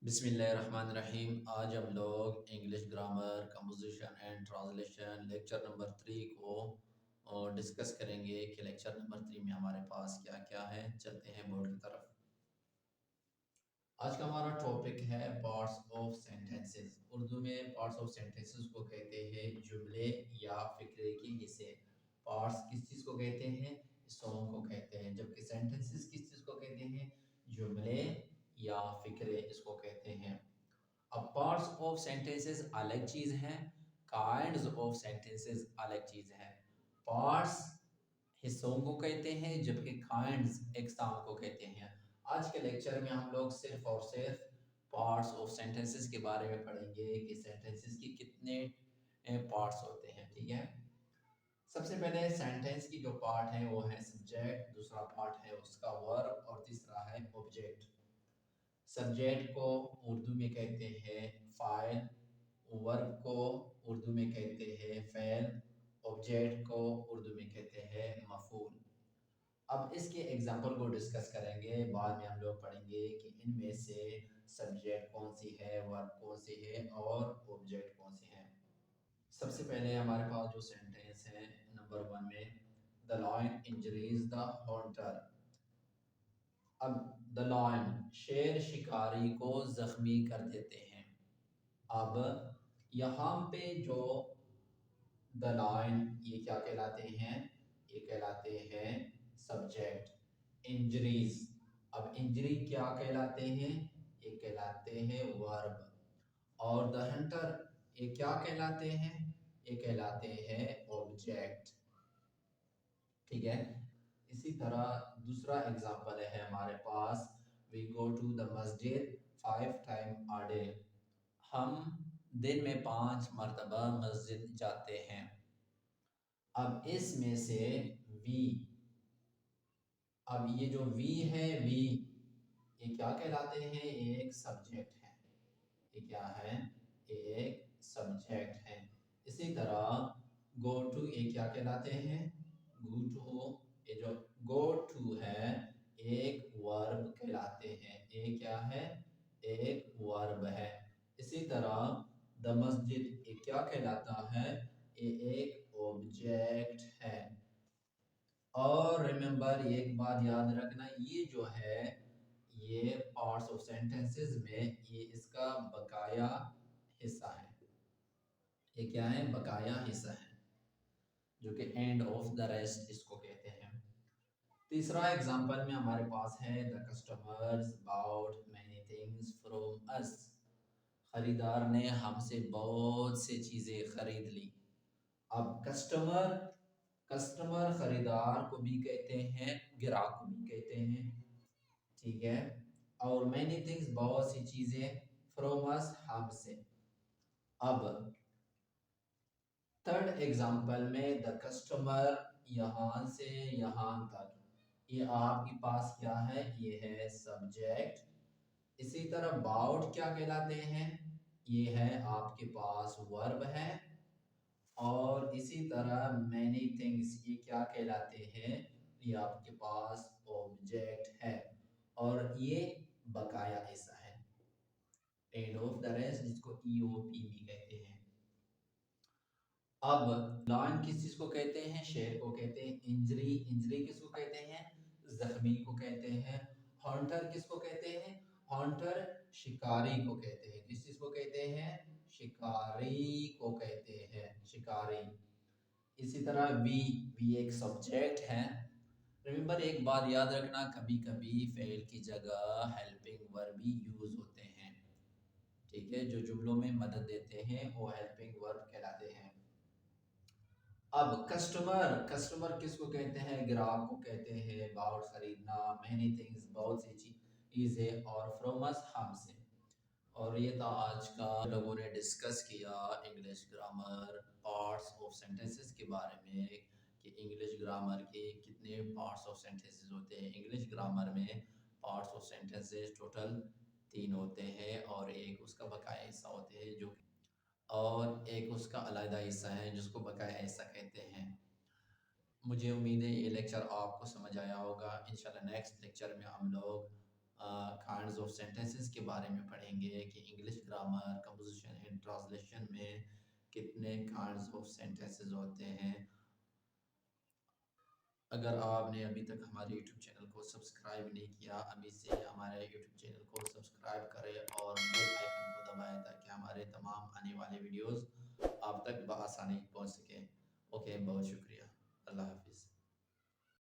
بسم اللہ الرحمن الرحیم۔ آج ہم لوگ English grammar composition and translation lecture number 3 کو ڈسکس کریں گے کہ لیکچر نمبر 3 میں ہمارے پاس کیا کیا ہے۔ چلتے ہیں بورڈ کی طرف۔ آج کا ہمارا ٹاپک ہے پارٹس آف سینٹینسز۔ اردو میں پارٹس آف سینٹینسز کو کہتے ہیں جملے یا فقرے کے حصے۔ پارٹس کس چیز کو کہتے ہیں؟ حصوں کو کہتے ہیں، جبکہ سینٹینسز کس چیز کو کہتے ہیں؟ جملے یا فقرے اس کو کہتے ہیں۔ اب پارٹس آف سینٹینسز الگ چیز ہے، کائنڈز آف سینٹینسز الگ چیز ہے۔ پارٹس حصوں کو کہتے ہیں جبکہ کائنڈز اقسام کو کہتے ہیں۔ آج کے لیکچر میں ہم لوگ صرف اور صرف پارٹس آف سینٹینسز کے بارے میں پڑھیں گے کہ سینٹینسز کی کتنے پارٹس ہوتے ہیں، ٹھیک ہے۔ سب سے پہلے سینٹینس کی جو پارٹ ہے وہ ہے سبجیکٹ، دوسرا پارٹ ہے اس کا ورب اور تیسرا ہے آبجیکٹ۔ سبجیکٹ کو اردو میں کہتے ہیں فاعل، ورب کو اردو میں کہتے ہیں فعل، آبجیکٹ کو اردو میں کہتے ہیں مفعول۔ اب اس کے ایگزامپل کو ڈسکس کریں گے، بعد میں ہم لوگ پڑھیں گے کہ ان میں سے سبجیکٹ کون سی ہے، ورب کون سی ہے اور آبجیکٹ کون سی ہے۔ سب سے پہلے ہمارے پاس جو سینٹینس ہے نمبر 1 میں the lion injures the hunter۔ اب the lion شیر شکاری کو زخمی کر دیتے ہیں۔ اب یہاں پہ جو the lion یہ کیا کہلاتے ہیں؟ یہ کہلاتے ہیں سبجیکٹ۔ انجریز، اب انجری کیا کہلاتے ہیں؟ یہ کہلاتے ہیں ورب۔ اور the hunter یہ کیا کہلاتے ہیں؟ یہ کہلاتے ہیں آبجیکٹ، ٹھیک ہے۔ اسی طرح دوسرا ایگزامپل ہے ہمارے پاس we go to the masjid 5 times a day۔ ہم دن میں 5 مرتبہ مسجد جاتے ہیں۔ اب اس میں سے وی، اب یہ جو وی ہے، وی یہ کیا کہلاتے ہیں؟ ایک سبجیکٹ ہے۔ یہ کیا ہے؟ ایک سبجیکٹ ہے۔ اسی طرح گو ٹو یہ کیا کہلاتے ہیں؟ گو ٹو، یہ جو گو ٹو ہے ایک ورب کہلاتے ہیں۔ یہ کیا ہے؟ ایک ورب ہے۔ اسی طرح the مسجد یہ کیا کہلاتا ہے؟ یہ ایک آبجیکٹ ہے۔ اور ریممبر ایک بات یاد رکھنا، یہ جو ہے یہ پارٹس آف سینٹینسز میں یہ اس کا بقایا حصہ ہے۔ یہ کیا ہے؟ بقایا حصہ ہے، جو کہ اینڈ آف دا ریسٹ اس کو کہتے ہیں۔ تیسرا ایگزامپل میں ہمارے پاس ہے the customers bought many things from us۔ خریدار نے ہم سے بہت سے چیزیں خرید لی۔ اب کسٹمر خریدار کو بھی کہتے ہیں، گراہک کو بھی کہتے ہیں، ٹھیک ہے۔ اور many things بہت سی چیزیں، from us ہم سے۔ اب تھرڈ ایگزامپل میں the customer یہاں سے یہاں تک، یہ آپ کے پاس کیا ہے؟ یہ ہے سبجیکٹ۔ اسی طرح باؤٹ کیا کہلاتے ہیں؟ یہ ہے آپ کے پاس ورب ہے۔ اور اسی طرح many things یہ کیا کہلاتے ہیں؟ یہ آپ کے پاس آبجیکٹ ہے، اور یہ بقایا حصہ ہے، اینڈ آف دا ریسٹ جس کو ای او پی بھی کہتے ہیں۔ اب لائن کس چیز کو کہتے ہیں؟ شیر کو کہتے ہیں۔ انجری کس کو کہتے ہیں؟ زخمی کو کہتے ہیں۔ ہانٹر کس کو کہتے ہیں؟ ہانٹر شکاری کو کہتے ہیں۔ کس چیز کو کہتے ہیں؟ شکاری کو کہتے ہیں، شکاری۔ اسی طرح وی ایک سبجیکٹ ہے۔ ریممبر ایک بات یاد رکھنا، کبھی کبھی فعل کی جگہ ہیلپنگ ورب بھی یوز ہوتے ہیں، ٹھیک ہے۔ جو جملوں میں مدد دیتے ہیں وہ ہیلپنگ ورب کہلاتے ہیں۔ اب کسٹمر کس کو کہتے ہیں؟ گراہک کو کہتے ہیں۔ باؤٹ خریدنا، many things بہت سی چیزیں، اور from us ہم سے۔ اور یہ تھا آج کا لوگوں نے ڈسکس کیا English grammar parts of sentences کے بارے میں، کہ انگلش گرامر کے کتنے پارٹس آف سینٹینسز ہوتے ہیں۔ انگلش گرامر میں پارٹس آف سینٹینسز ٹوٹل 3 ہوتے ہیں، اور ایک اس کا بقایا حصہ ہوتے ہیں جو، اور ایک اس کا علیحدہ حصہ ہے جس کو بقایا حصہ کہتے ہیں۔ مجھے امید ہے یہ لیکچر آپ کو سمجھ آیا ہوگا۔ انشاءاللہ نیکسٹ لیکچر میں ہم لوگ کائنڈز آف سینٹینسز کے بارے میں پڑھیں گے کہ English grammar composition and translation میں کتنے کائنڈز آف سینٹینسز ہوتے ہیں۔ اگر آپ نے ابھی تک ہمارے یوٹیوب چینل کو سبسکرائب نہیں کیا، ابھی سے ہمارے یوٹیوب چینل کو سبسکرائب کریں اور بیل آئیکن کو دبائیں تاکہ ہمارے تمام آنے والے ویڈیوز آپ تک بآسانی پہنچ سکیں۔ اوکے، بہت شکریہ، اللہ حافظ۔